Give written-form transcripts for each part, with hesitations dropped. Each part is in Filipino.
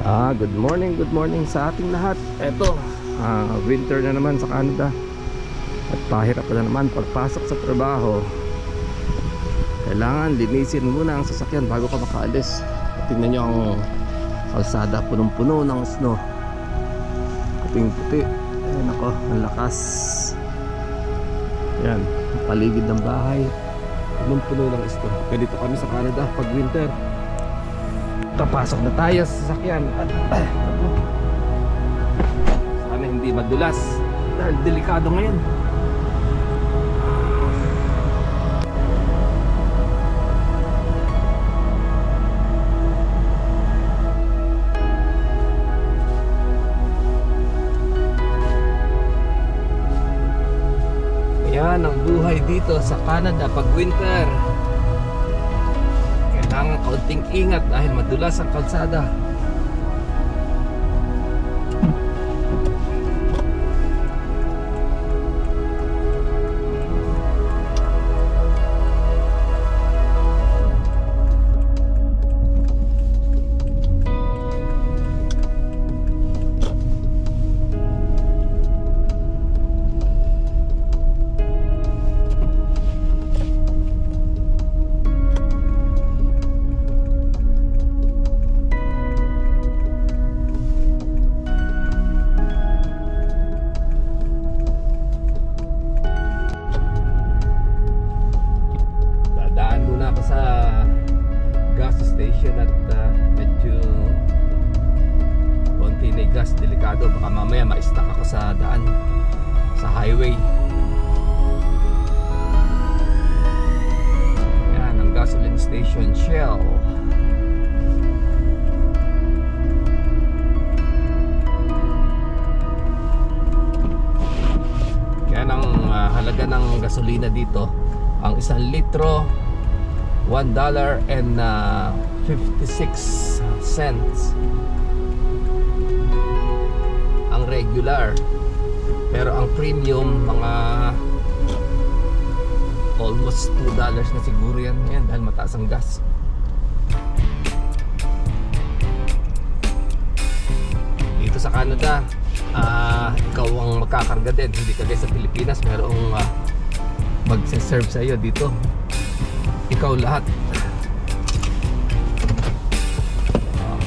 Good morning sa ating lahat. Eto, winter na naman sa Canada. At pahirap na naman pagpasok sa trabaho. Kailangan linisin muna ang sasakyan bago ka makaalis. Tingnan nyo ang kalsada, punong-puno ng snow. Puting-puti. Ayan ako, ang lakas. Ayan, ang paligid ng bahay, punong-puno ng snow. Kaya dito kami sa Canada pag winter. Papasok na tayo sa sasakyan at sana hindi madulas dahil delikado ngayon. Yan ang buhay dito sa Canada pag winter. Kailangan kaunting ingat dahil madulas ang kalsada. Delikado, baka mamaya ma-stuck ako sa daan, sa highway. Yan ang gasoline station, Shell. Yan ang halaga ng gasolina dito. Ang 1 litro $1.56 regular, pero ang premium mga almost $2 na siguro yan dahil mataas ang gas. Dito sa Canada, ikaw ang magkakarga din, hindi kagaya sa Pilipinas merong magse-serve sa iyo. Dito ikaw lahat.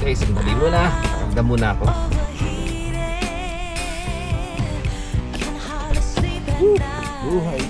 Okay, sandali muna, karga muna ako. Buhay.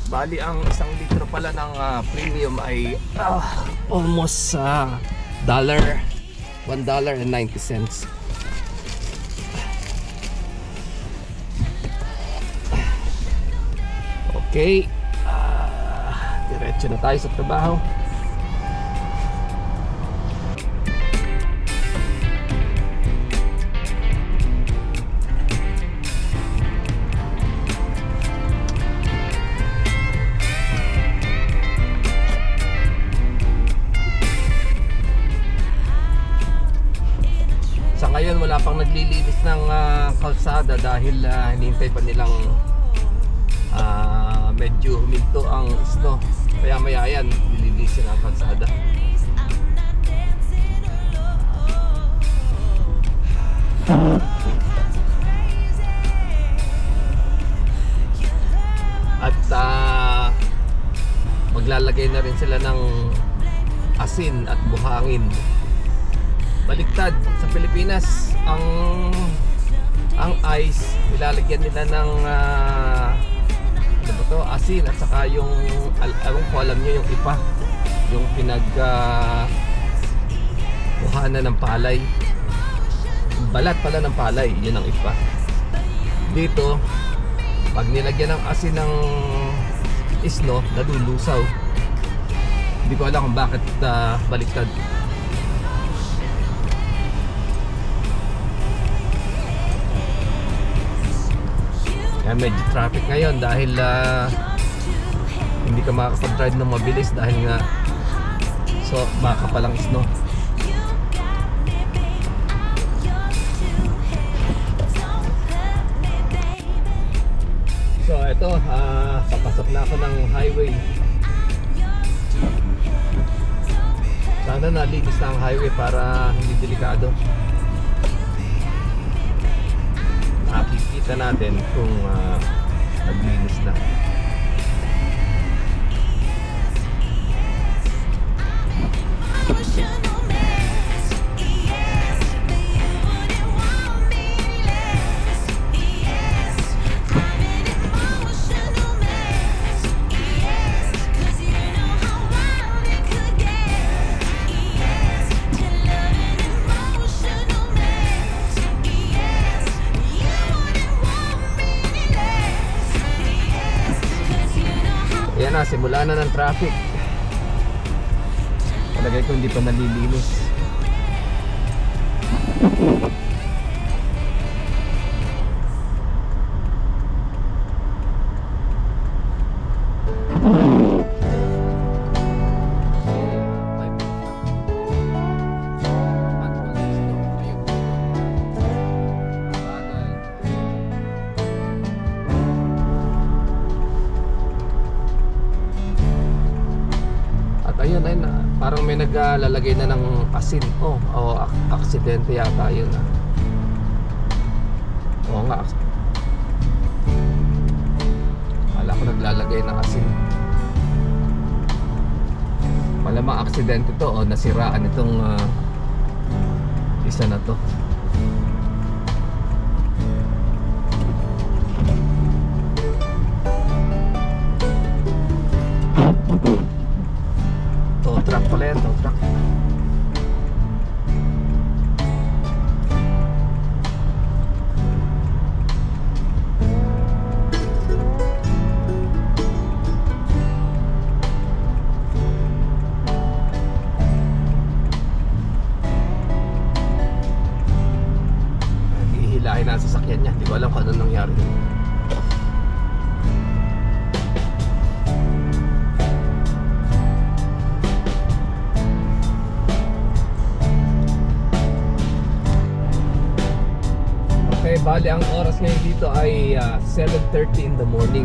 Bali ang 1 litro pala ng premium ay almost $1.90. Okay, diretso na tayo sa trabaho. Ngayon wala pang naglilinis ng kalsada dahil hinihintay pa nilang medyo huminto ang snow. Kaya maya yan, nililisin ang kalsada. At maglalagay na rin sila ng asin at buhangin. Baliktad sa Pilipinas, ang ice nilalagyan nila ng ano ba to, asin at saka yung alam nyo yung ipa, yung buhanan ng palay, balat pala ng palay, yun ang ipa. Dito Pag nilagyan ng asin ng isno, nalulusaw. Hindi ko alam kung bakit baliktad. Kaya medyo traffic ngayon dahil hindi ka makakapag-drive ng mabilis dahil nga baka palang isno. So ito, papasok na ako ng highway. Sana nalinis na ang highway para hindi delikado. Makikita natin kung naglinis na. Ayan na, simula na ng traffic. Palagay ko hindi pa nalilinis. Ayun, parang may naglalagay na ng asin. Aksidente yata yun. Oo nga, akala ko naglalagay ng asin. Malamang aksidente to o nasiraan itong isa na to. Truck pala yan, truck. Hihilahin na sa sasakyan niya. Hindi ko alam kung ano nangyari. Bali ang oras ngayon dito ay 7:30 in the morning.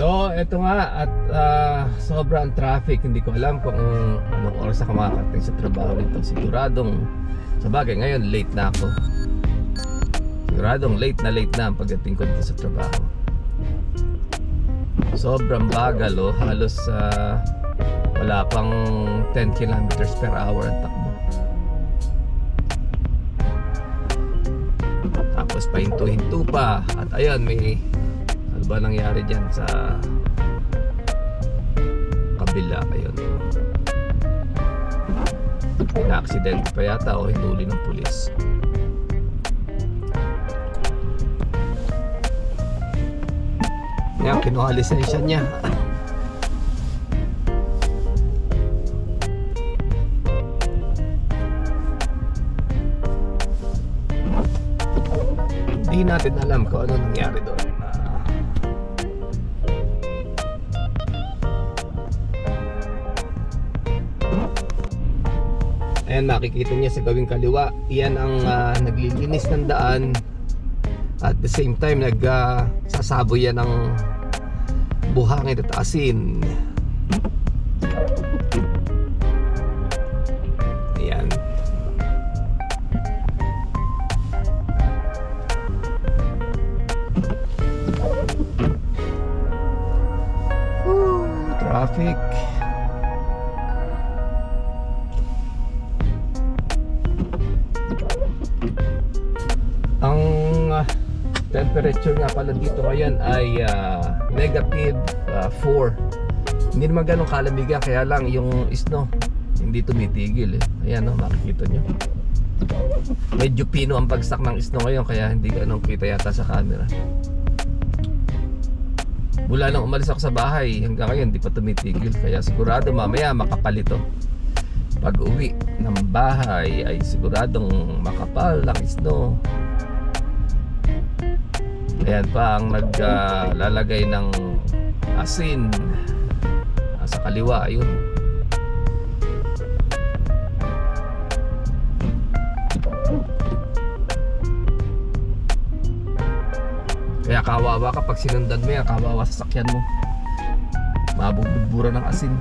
So, eto nga at sobrang traffic. Hindi ko alam kung anong oras ako makakarating sa trabaho nito. Siguradong, sa bagay ngayon late na ako. Siguradong late na ang pagdating ko dito sa trabaho. Sobrang bagal oh. Halos wala pang 10 kilometers per hour ang takbo. Tapos pahinto-hinto pa. At ayun, may ano ba nangyari dyan sa kabila? Ayun, na-accident pa yata o hinuli ng pulis. Yan, kinuha lisensya niya. Hindi natin alam kung ano nangyari doon. Ayan, makikita niya sa gawing kaliwa. Iyan ang naglilinis ng daan. At the same time, nagsasaboy yan ng buhangin at asin. Ayan. Traffic. Ang temperature nga pala dito ngayon ay negative 4. Hindi naman ganun kalamigan, kaya lang yung snow hindi tumitigil eh. Ayan o, makikita nyo. Medyo pino ang bagsak ng snow ngayon, kaya hindi ganun kita yata sa camera. Mula nang umalis ako sa bahay hanggang ngayon hindi pa tumitigil, kaya sigurado mamaya makapal ito. Pag uwi ng bahay ay siguradong makapal ang snow. Ayan pa ang naglalagay ng asin sa kaliwa, ayun. Kaya kawawa kapag sinundan mo yan, kawawa sa sakyan mo. Mabubudbura ng asin.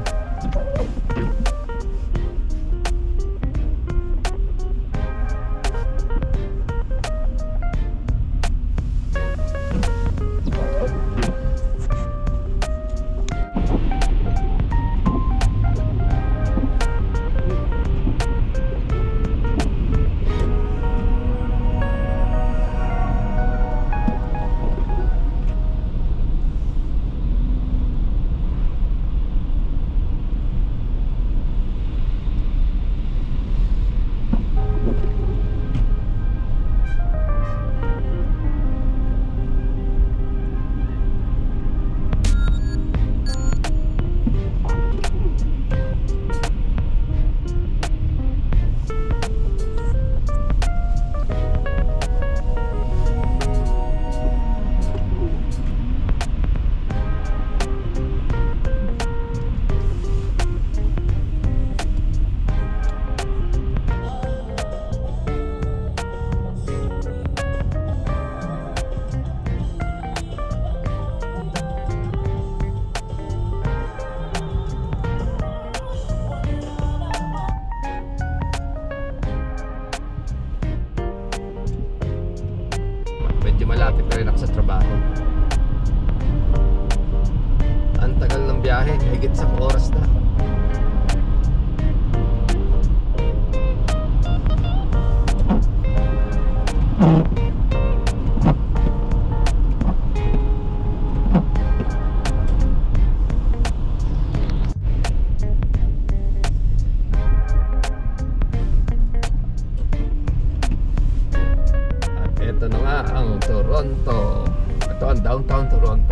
Malapit na rin ako sa trabaho. Ang tagal ng biyahe, higit sa oras na. Ito na nga ang Toronto. Ito ang downtown Toronto.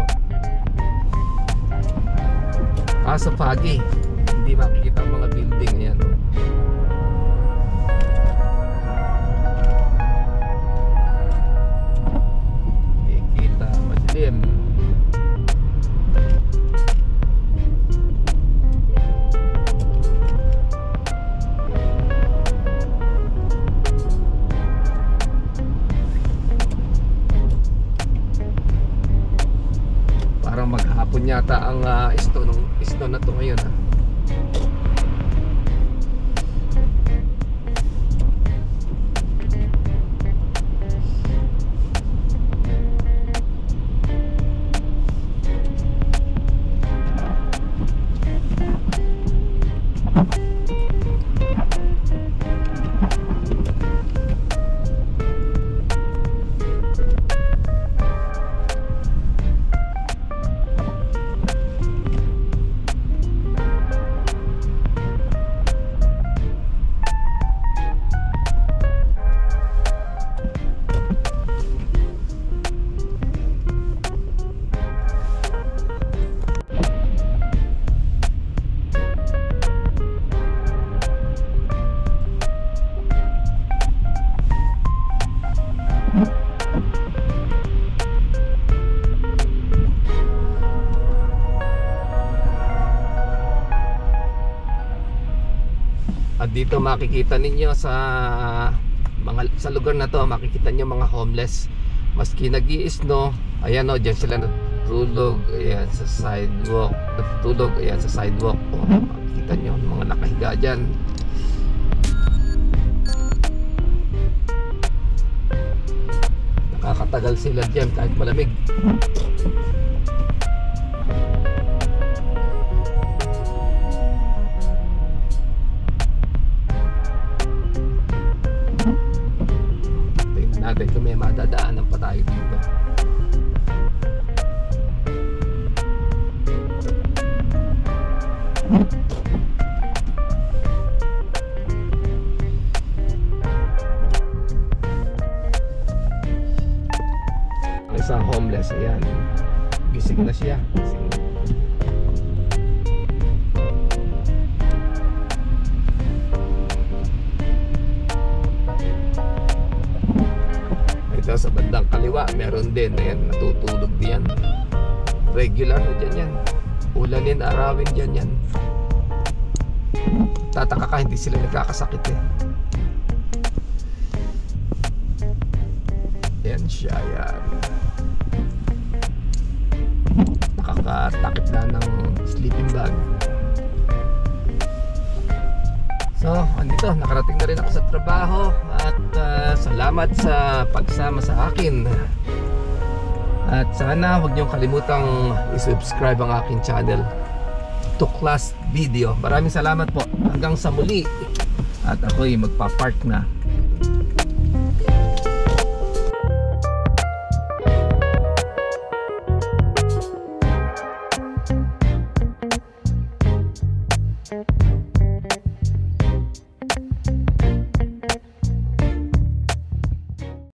Kaso foggy, hindi makikita ang mga building yan. Hindi kita, madilim. Parang maghapon hapon yata ang snow na to ngayon ha. At dito makikita ninyo sa lugar na to, makikita niyo mga homeless. Maski nag-i-snow, ayan o, dyan sila natutulog. Ayan sa sidewalk, natutulog, ayan sa sidewalk. O, makikita niyo mga nakahiga dyan. Nakakatagal sila dyan kahit malamig. Natin kung may madadaanan pa tayo dito. Ang isang homeless, ayan, gising na siya. Sa bandang kaliwa meron din, ayan, natutulog diyan. Regular na dyan yan, ulanin, arawin dyan yan. Tataka ka, hindi sila nagkakasakit eh. Ayan siya, yan. Nakakatakip na ng sleeping bag. So, andito, nakarating na rin ako sa trabaho. At salamat sa pagsama sa akin. At sana huwag niyong kalimutang i-subscribe ang aking channel, Tuklas Video. Maraming salamat po. Hanggang sa muli. At ako'y magpa-park na.